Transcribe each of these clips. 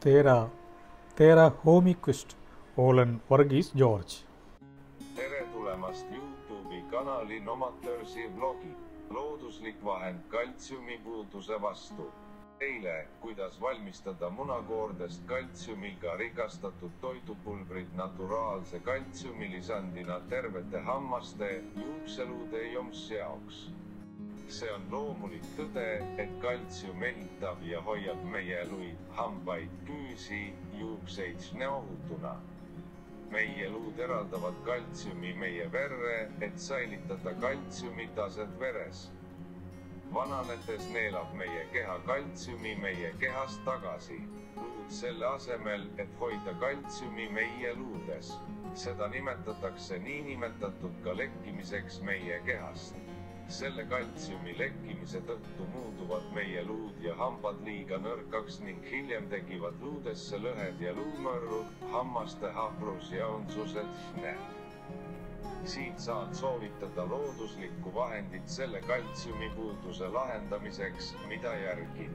Tere hommikust, olen Vargis George. Tere tulemast YouTube'i kanali Nomatöörsi vlogi. Looduslik vahend kaltsiumi puuduse vastu. Eile, kuidas valmistada munakoordest kaltsiumiga rikastatud toidupulbrid naturaalse kaltsiumilisandina tervete hammaste, juukseluude ja jompsi jaoks. See on loomulik tõde, et kaltsium ehitab ja hoiab meie luid, hambaid, küüsi, juukseid näohutuna. Meie luud eraldavad kaltsiumi meie verre, et säilitada kaltsiumi taset veres. Vananedes neelab meie keha kaltsiumi meie kehast tagasi. Luud selle asemel, et hoida kaltsiumi meie luudes. Seda nimetatakse niinimetatud ka lekkimiseks meie kehast. Selle kaltsiumi lekkimise tõttu muuduvad meie luud ja hambad liiga nõrkaks ning hiljem tekivad luudesse lõhed ja luumõrrud, hammaste haprus ja õndsused. Siin saad soovitada looduslikku vahendit selle kaltsiumi puuduse lahendamiseks, mida järgin.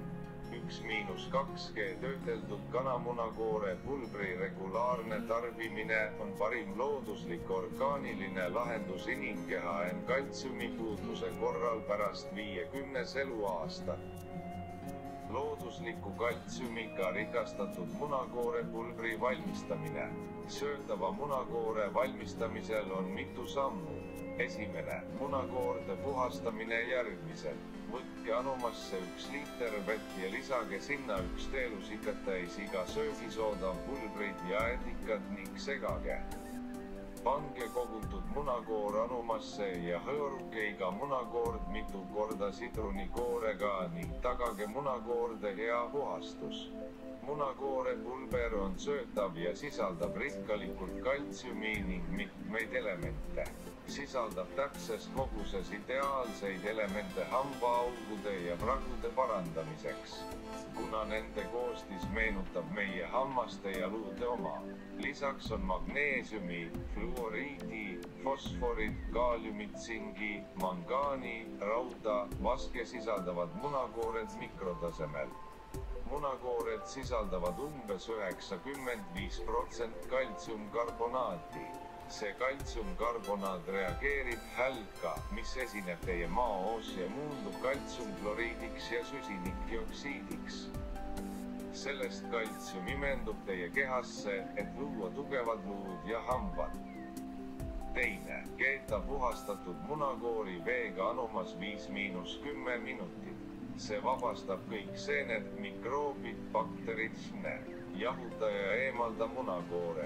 1-2G töödeldud kanamunakoore pulbri regulaarne tarbimine on parim looduslik orgaaniline lahendus inimkeha kaltsiumi puuduse korral pärast 50 eluaastat. Loodusliku kaltsiumiga rikastatud munakoore pulbri valmistamine. Söödava munakoore valmistamisel on mitu sammu. Esimene, munakoorde puhastamine järgmiselt. Võtke anumasse 1 liiter vett ja lisage sinna 1 teelusikat täis iga söögisooda, pulbrid ja etikad ning segage. Pange kogutud munakoor anumasse ja hõõruge iga munakoord mitu korda sidrunikoorega ning tagage munakoorde hea puhastus. Munakoore pulber on söötav ja sisaldab rikkalikult kaltsiumi ning mitmeid elemente. Sisaldab täpses koguses ideaalseid elemente hambaaugude ja pragude parandamiseks. Kuna nende koostis meenutab meie hammaste ja luude oma. Lisaks on magneesiumi, fluoriidi, fosforid, kaaliumit, tsingi, mangaani, rauda, vaske sisaldavad munakoored mikrotasemel. Munakoored sisaldavad umbes 95% kaltsiumkarbonaati. See kaltsiumkarbonaat reageerib hälka, mis esineb teie maoos ja muundub kaltsiumkloriidiks ja süsinikdioksiidiks. Sellest kaltsium imendub teie kehasse, et luua tugevad luud ja hambad. Teine, keeta puhastatud munakoori veega anumas 5-10 minutit. See vabastab kõik seened, mikroobid, bakterid, jahuta ja eemalda munakoore.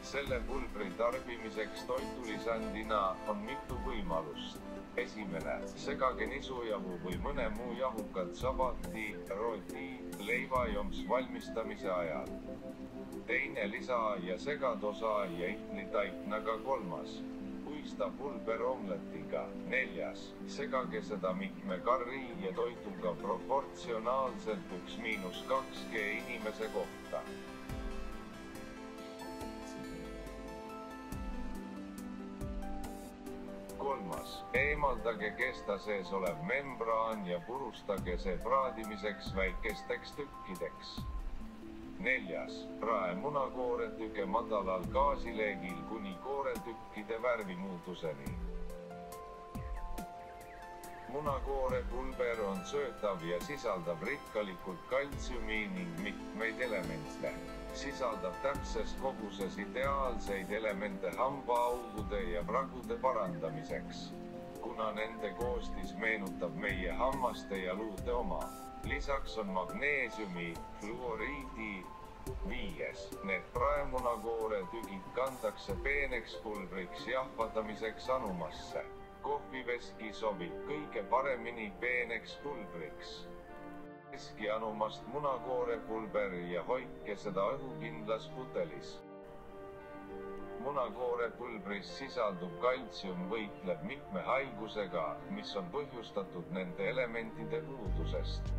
Selle pulbri tarbimiseks toitulisandina on mitu võimalust. Esimene, segage nisujahu või mõne muu jahukat sabati, roti, leivajomps valmistamise ajal. Teine, lisa ja segadosa ja itlitaiknaga. 3. Puista pulber omletiga. 4. Segage seda mitme karri ja toituga proportsionaalselt 1-2G inimese kohta. 3. Eemaldage kesta sees olev membraan ja purustage see praadimiseks väikesteks tükkideks. 4. Prae munakoore tüke madalal gaasileegil kuni kooretükkide värvimuutuseni. Munakoore pulber on söötav ja sisaldab rikkalikult kaltsiumi ning mitmeid elemente. Sisaldab täpses koguses ideaalseid elemente hambaaugude ja pragude parandamiseks. Kuna nende koostis meenutab meie hammaste ja luude oma. Lisaks on magneesiumi, fluoriidi. 5. Need praemunakoore tügid kantakse peeneks pulbriks jahvatamiseks anumasse. Kohviveski sobib kõige paremini peeneks pulbriks. Veski anumast munakoore pulber ja hoidke seda õhukindlas putelis. Munakoore pulbris sisaldub kaltsium võitleb mitme haigusega, mis on põhjustatud nende elementide puudusest.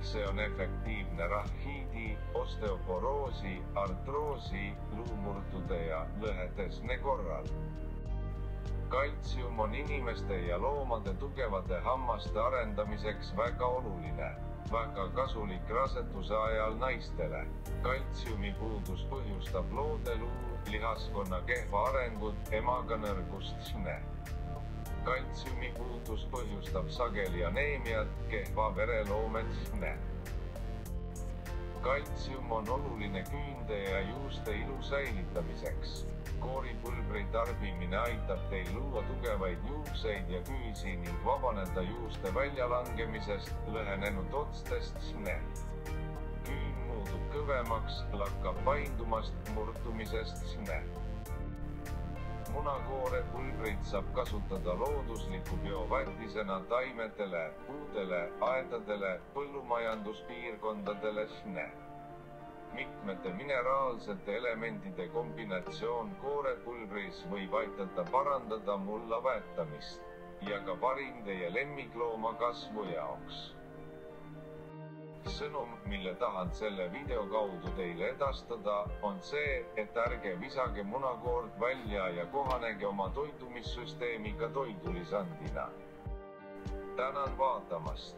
See on efektiivne rahiidi, osteoporoosi, artroosi, luumurdude ja lõhedesne korral. Kaltsium on inimeste ja loomade tugevate hammaste arendamiseks väga oluline. väga kasulik raseduse ajal naistele. Kaltsiumi puudus põhjustab loodeluu, lihaskonna kehva arengut, emaga nõrgust. Kaltsiumi puudus põhjustab sageli aneemiat, kehva vereloomet. Kaltsium on oluline küünde ja juuste ilu säilitamiseks. Kooripulbri tarbimine aitab teil luua tugevaid juukseid ja küüsi ning vabaneda juuste väljalangemisest, lõhenenud otstest. Küün muutub kõvemaks, lakkab paindumast, murdumisest. Munakoorepulbrit saab kasutada loodusliku bioväetisena taimedele, puudele, aedadele, põllumajanduspiirkondadele. Mitmete mineraalsete elementide kombinatsioon koorepulbris võib aidata parandada mulla väetamist ja ka parim teie lemmiklooma kasvu jaoks. Sõnum, mille tahan selle video kaudu teile edastada, on see, et ärge visage munakoort välja ja kohanege oma toitumissüsteemiga toidulisandina. Tänan vaatamast!